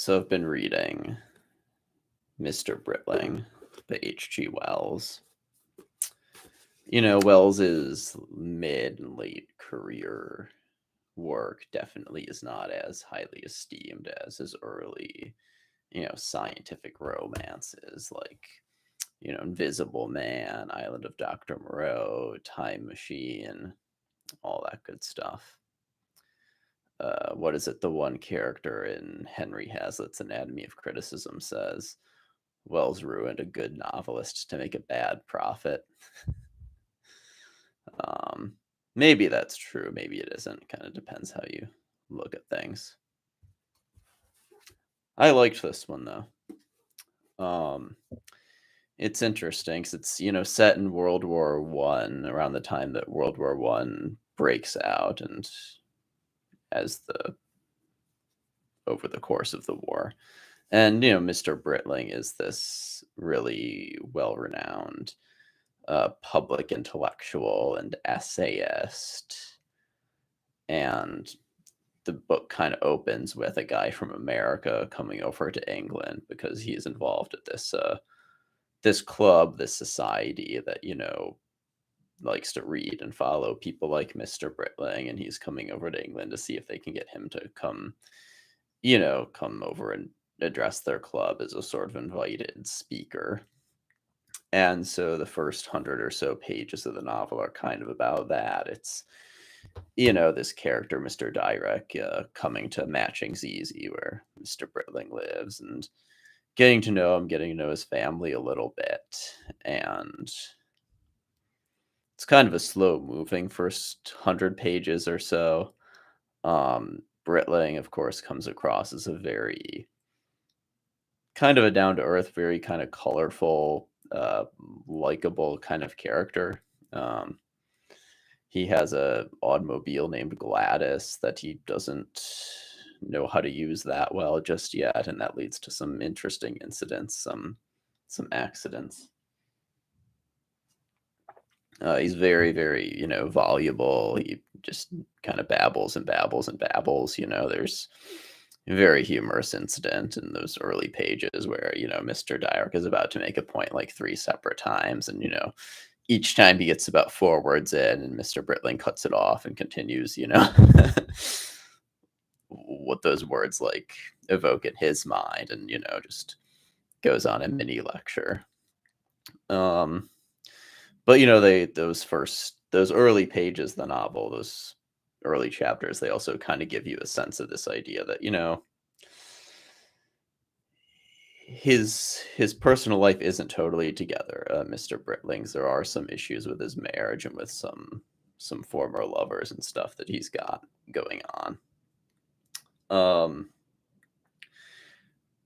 So I've been reading Mr. Britling by H.G. Wells. Wells's mid and late career work definitely is not as highly esteemed as his early, scientific romances like, Invisible Man, Island of Dr. Moreau, Time Machine, all that good stuff. What is it? The one character in Henry Hazlitt's Anatomy of Criticism says, Wells ruined a good novelist to make a bad prophet. Um, Maybe that's true. Maybe it isn't. Kind of depends how you look at things. I liked this one though. It's interesting because it's set in World War One, around the time that World War One breaks out, and as the over the course of the war. And Mr. Britling is this really well-renowned public intellectual and essayist. And the book kind of opens with a guy from America coming over to England because he's involved at this club, this society that likes to read and follow people like Mr. Britling, and he's coming over to England to see if they can get him to come over and address their club as a sort of invited speaker. And so the first 100 or so pages of the novel are kind of about that. It's, this character, Mr. Dyrek, coming to Matching's Easy, where Mr. Britling lives, and getting to know him, getting to know his family a little bit. And it's kind of a slow moving first 100 pages or so. Britling, of course, comes across as a very kind of a down to earth, very kind of colorful, likable kind of character. Um, he has a automobile named Gladys that he doesn't know how to use that well just yet, and that leads to some interesting incidents, some accidents. He's very, very, voluble. He just kind of babbles and babbles and babbles. There's a very humorous incident in those early pages where, Mr. Dyrek is about to make a point like 3 separate times. And, each time he gets about 4 words in, and Mr. Britling cuts it off and continues, what those words like evoke in his mind, and, just goes on a mini lecture. But those early pages of the novel, those early chapters, they also kind of give you a sense of this idea that his personal life isn't totally together. Mr. Britling's, there are some issues with his marriage and with some former lovers and stuff that he's got going on.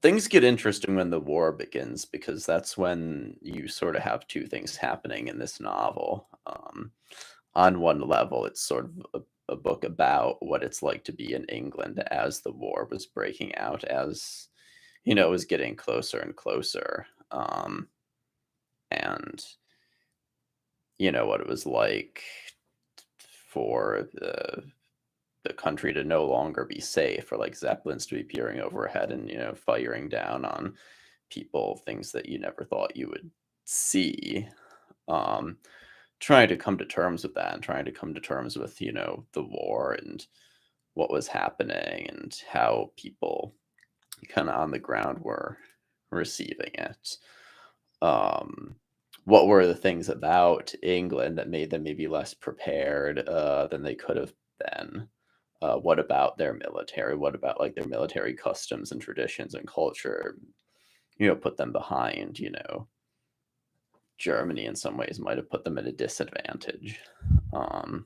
Things get interesting when the war begins, because that's when you sort of have 2 things happening in this novel. On one level, it's sort of a book about what it's like to be in England as the war was breaking out, as it was getting closer and closer, and what it was like for the country to no longer be safe, or like Zeppelins to be peering overhead and firing down on people, things that you never thought you would see. Trying to come to terms with that, and trying to come to terms with the war and what was happening, and how people kind of on the ground were receiving it. What were the things about England that made them maybe less prepared than they could have been? What about their military? What about like their military customs and traditions and culture? Put them behind. Germany in some ways might have put them at a disadvantage. But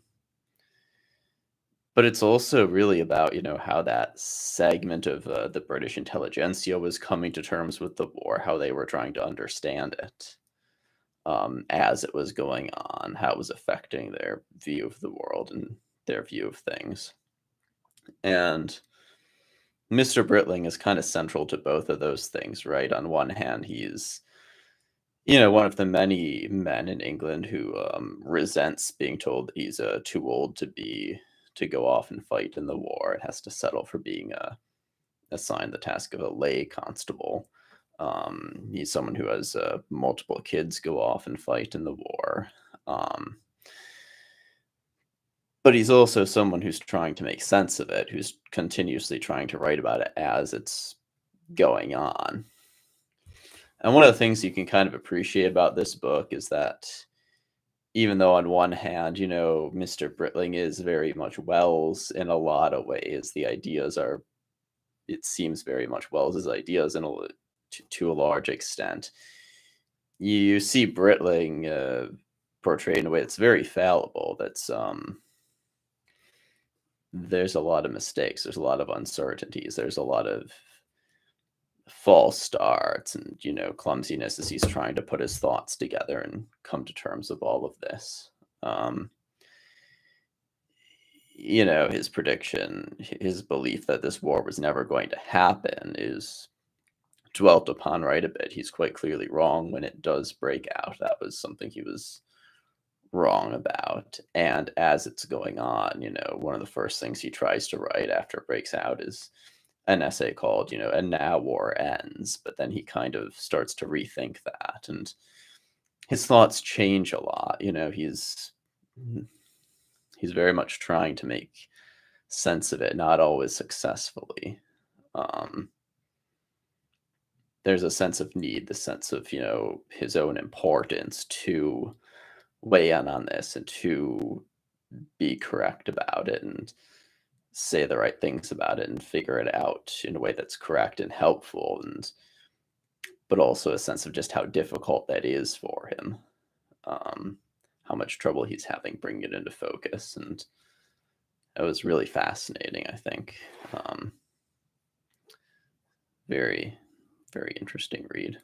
it's also really about how that segment of the British intelligentsia was coming to terms with the war, how they were trying to understand it as it was going on, how it was affecting their view of the world and their view of things. And Mr. Britling is kind of central to both of those things, right? On one hand, he's one of the many men in England who resents being told that he's too old to go off and fight in the war, and has to settle for being assigned the task of a lay constable. He's someone who has multiple kids go off and fight in the war. Um, but he's also someone who's trying to make sense of it, who's continuously trying to write about it as it's going on. And one of the things you can kind of appreciate about this book is that even though on one hand, Mr. Britling is very much Wells in a lot of ways, the ideas are, it seems very much Wells's ideas to a large extent. You see Britling portrayed in a way that's very fallible. There's a lot of mistakes. There's a lot of uncertainties. There's a lot of false starts and clumsiness as he's trying to put his thoughts together and come to terms with all of this. Um, his prediction, his belief that this war was never going to happen is dwelt upon right a bit. He's quite clearly wrong when it does break out. That was something he was wrong about. And as it's going on, one of the first things he tries to write after it breaks out is an essay called, "And Now War Ends." But then he kind of starts to rethink that, and his thoughts change a lot. He's very much trying to make sense of it, not always successfully. Um, there's a sense of need, the sense of, his own importance to weigh in on this and to be correct about it and say the right things about it and figure it out in a way that's correct and helpful, but also a sense of just how difficult that is for him, how much trouble he's having bringing it into focus. And it was really fascinating, I think. Very, very interesting read.